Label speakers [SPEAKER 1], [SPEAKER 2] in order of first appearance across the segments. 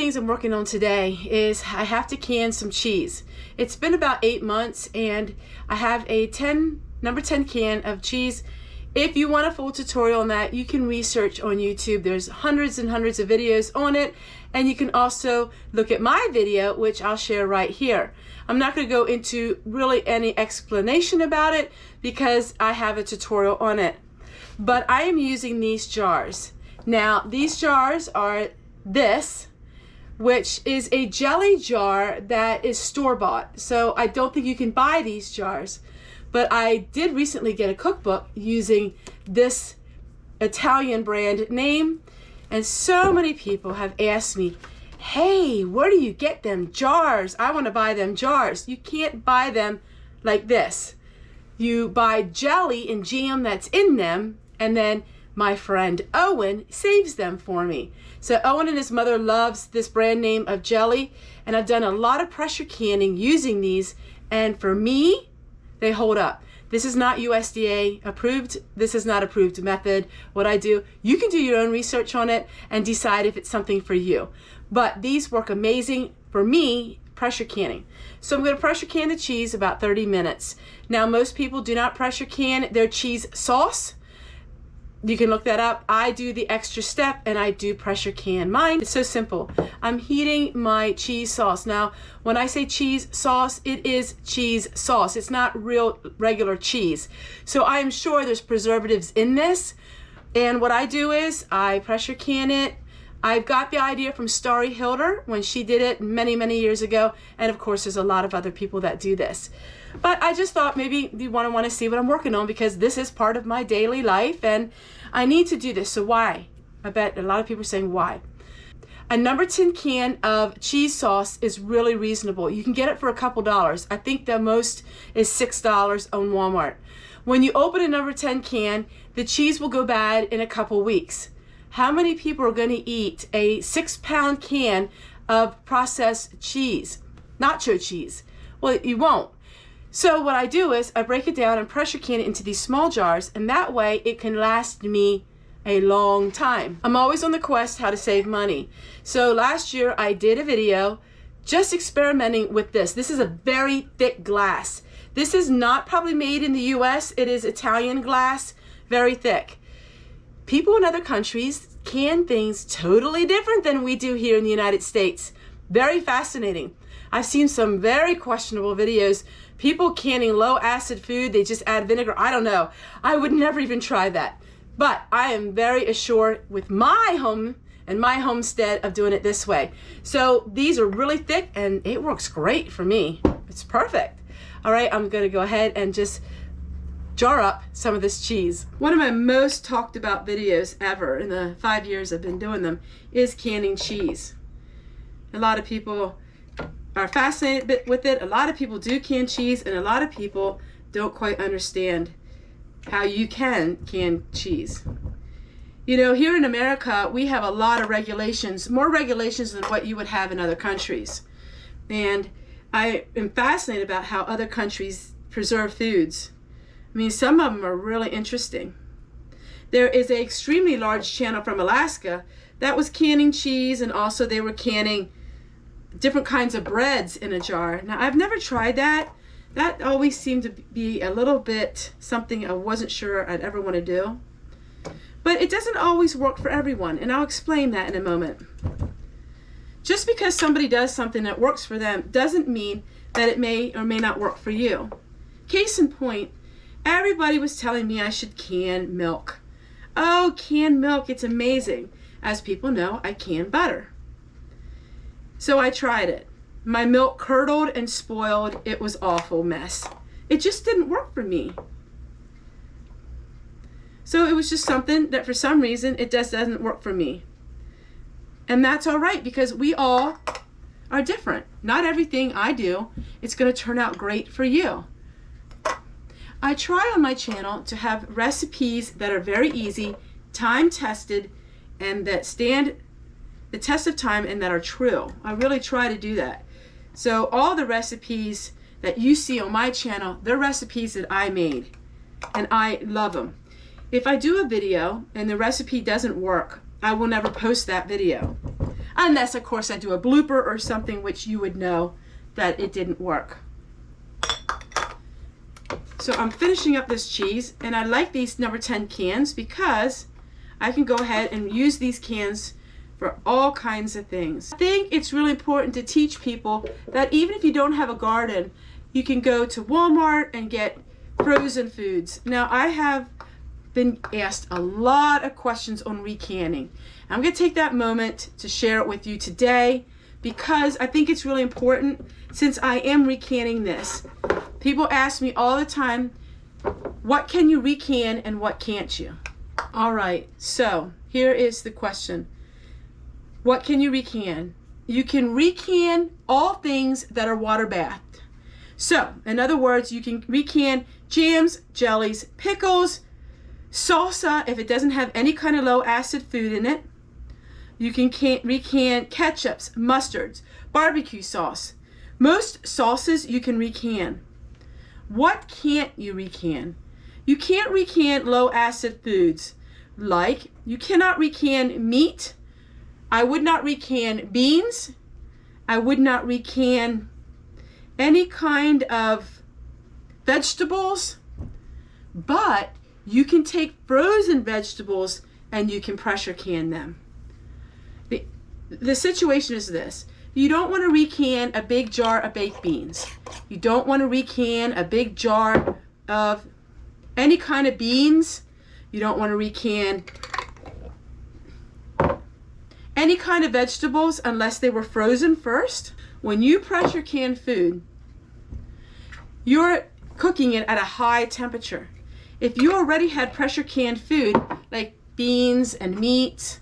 [SPEAKER 1] things I'm working on today is I have to can some cheese. It's been about 8 months and I have a number 10 can of cheese. If you want a full tutorial on that, you can research on YouTube. There's hundreds and hundreds of videos on it, and you can also look at my video, which I'll share right here. I'm not going to go into really any explanation about it because I have a tutorial on it. But I am using these jars. Now, these jars are this, which is a jelly jar that is store-bought. So I don't think you can buy these jars. But I did recently get a cookbook using this Italian brand name, and so many people have asked me, hey, where do you get them jars? I want to buy them jars. You can't buy them like this. You buy jelly and jam that's in them, and then my friend Owen saves them for me. So Owen and his mother loves this brand name of jelly, and I've done a lot of pressure canning using these, and for me, they hold up. This is not USDA approved. This is not approved method. What I do, you can do your own research on it and decide if it's something for you. But these work amazing for me, pressure canning. So I'm going to pressure can the cheese about 30 minutes. Now, most people do not pressure can their cheese sauce. You can look that up. I do the extra step and I do pressure can mine. It's so simple. I'm heating my cheese sauce. Now, when I say cheese sauce, it is cheese sauce. It's not real regular cheese. So I am sure there's preservatives in this. And what I do is I pressure can it. I've got the idea from Starry Hilder when she did it many, many years ago. And of course, there's a lot of other people that do this. But I just thought maybe you want to see what I'm working on because this is part of my daily life and I need to do this. So why? I bet a lot of people are saying why. A number 10 can of cheese sauce is really reasonable. You can get it for a couple dollars. I think the most is $6 on Walmart. When you open a number 10 can, the cheese will go bad in a couple weeks. How many people are going to eat a 6-pound can of processed cheese? Nacho cheese. Well, you won't. So what I do is I break it down and pressure can it into these small jars, and that way it can last me a long time. I'm always on the quest how to save money. So last year I did a video just experimenting with this. This is a very thick glass. This is not probably made in the US. It is Italian glass, very thick. People in other countries can things totally different than we do here in the United States. Very fascinating. I've seen some very questionable videos. People canning low acid food, they just add vinegar. I don't know. I would never even try that. But I am very assured with my home and my homestead of doing it this way. So these are really thick and it works great for me. It's perfect. All right, I'm gonna go ahead and just jar up some of this cheese. One of my most talked about videos ever in the 5 years I've been doing them is canning cheese. A lot of people are fascinated with it. A lot of people do can cheese, and a lot of people don't quite understand how you can cheese. You know, here in America, we have a lot of regulations, more regulations than what you would have in other countries. And I am fascinated about how other countries preserve foods. I mean, some of them are really interesting. There is an extremely large channel from Alaska that was canning cheese, and also they were canning different kinds of breads in a jar. Now, I've never tried that. That always seemed to be a little bit something I wasn't sure I'd ever want to do. But it doesn't always work for everyone, and I'll explain that in a moment. Just because somebody does something that works for them doesn't mean that it may or may not work for you. Case in point, everybody was telling me I should can milk. Oh, canned milk, it's amazing. As people know, I can butter. So I tried it. My milk curdled and spoiled. It was an awful mess. It just didn't work for me. So it was just something that for some reason it just doesn't work for me. And that's all right because we all are different. Not everything I do is going to turn out great for you. I try on my channel to have recipes that are very easy, time tested, and that stand the test of time and that are true. I really try to do that. So all the recipes that you see on my channel, they're recipes that I made and I love them. If I do a video and the recipe doesn't work, I will never post that video. Unless, of course, I do a blooper or something which you would know that it didn't work. So I'm finishing up this cheese, and I like these number 10 cans because I can go ahead and use these cans for all kinds of things. I think it's really important to teach people that even if you don't have a garden, you can go to Walmart and get frozen foods. Now, I have been asked a lot of questions on recanning. I'm going to take that moment to share it with you today because I think it's really important since I am recanning this. People ask me all the time, what can you recan and what can't you? All right, so here is the question. What can you recan? You can recan all things that are water bathed. So, in other words, you can recan jams, jellies, pickles, salsa if it doesn't have any kind of low acid food in it. You can recan ketchups, mustards, barbecue sauce. Most sauces you can recan. What can't you recan? You can't recan low acid foods. Like, you cannot recan meat. I would not recan beans. I would not recan any kind of vegetables. But you can take frozen vegetables and you can pressure can them. The situation is this. You don't want to recan a big jar of baked beans. You don't want to recan a big jar of any kind of beans. You don't want to recan any kind of vegetables unless they were frozen first. When you pressure can food, you're cooking it at a high temperature. If you already had pressure canned food like beans and meat,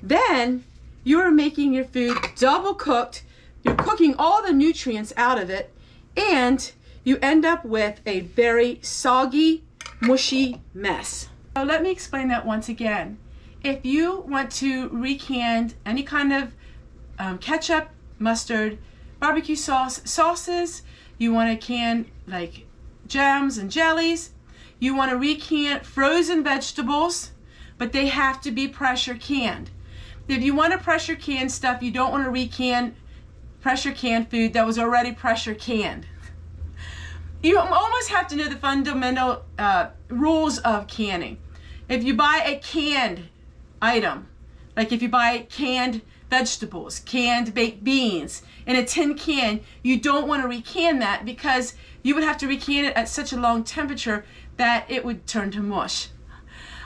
[SPEAKER 1] then you're making your food double cooked. You're cooking all the nutrients out of it, and you end up with a very soggy, mushy mess. So let me explain that once again. If you want to recan any kind of ketchup, mustard, barbecue sauces, you want to can like jams and jellies, you want to recan frozen vegetables, but they have to be pressure canned. If you want to pressure can stuff, you don't want to recan pressure canned food that was already pressure canned. You almost have to know the fundamental rules of canning. If you buy a canned item, like if you buy canned vegetables, canned baked beans in a tin can, you don't want to recan that because you would have to recan it at such a long temperature that it would turn to mush.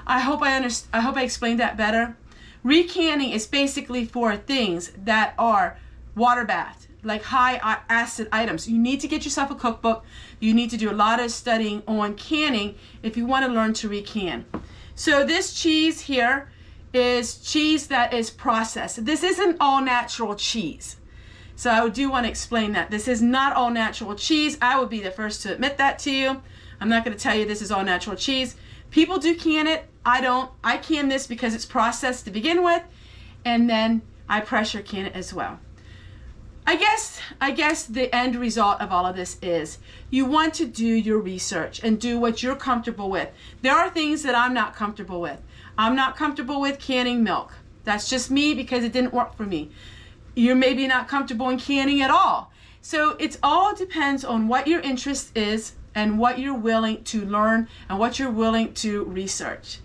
[SPEAKER 1] I hope I explained that better. Recanning is basically for things that are water bathed, like high acid items. You need to get yourself a cookbook. You need to do a lot of studying on canning if you want to learn to recan. So this cheese here is cheese that is processed. This isn't all natural cheese. So I do want to explain that. This is not all natural cheese. I would be the first to admit that to you. I'm not going to tell you this is all natural cheese. People do can it. I don't. I can this because it's processed to begin with, and then I pressure can it as well. I guess the end result of all of this is you want to do your research and do what you're comfortable with. There are things that I'm not comfortable with. I'm not comfortable with canning milk. That's just me because it didn't work for me. You're maybe not comfortable in canning at all. So it all depends on what your interest is and what you're willing to learn and what you're willing to research.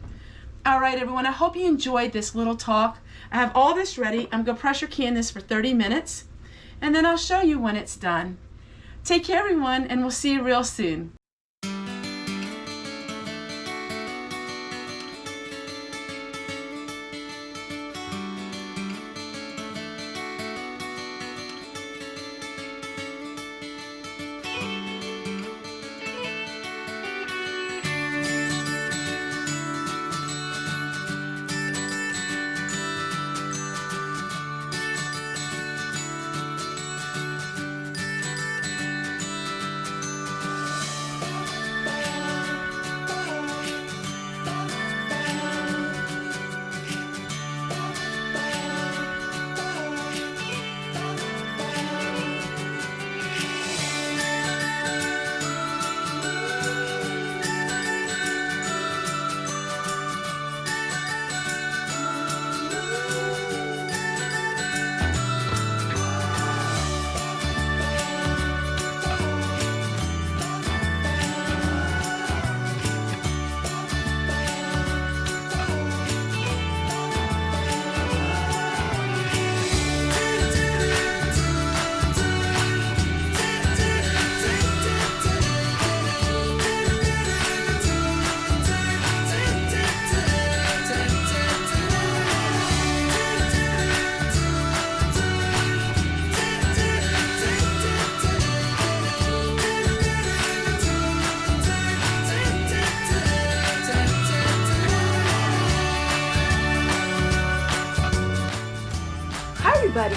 [SPEAKER 1] All right, everyone, I hope you enjoyed this little talk. I have all this ready. I'm going to pressure can this for 30 minutes, and then I'll show you when it's done. Take care, everyone, and we'll see you real soon.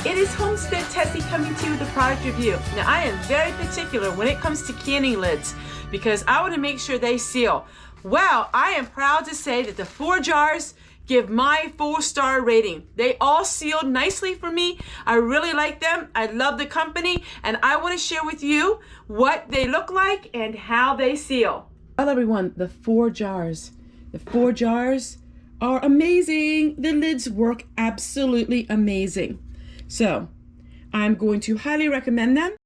[SPEAKER 1] It is Homestead Tessie coming to you with a product review. Now I am very particular when it comes to canning lids because I want to make sure they seal. Well, I am proud to say that the 4 jars give my 4-star rating. They all sealed nicely for me. I really like them. I love the company, and I want to share with you what they look like and how they seal. Well, everyone, the 4 jars are amazing. The lids work absolutely amazing. So I'm going to highly recommend them.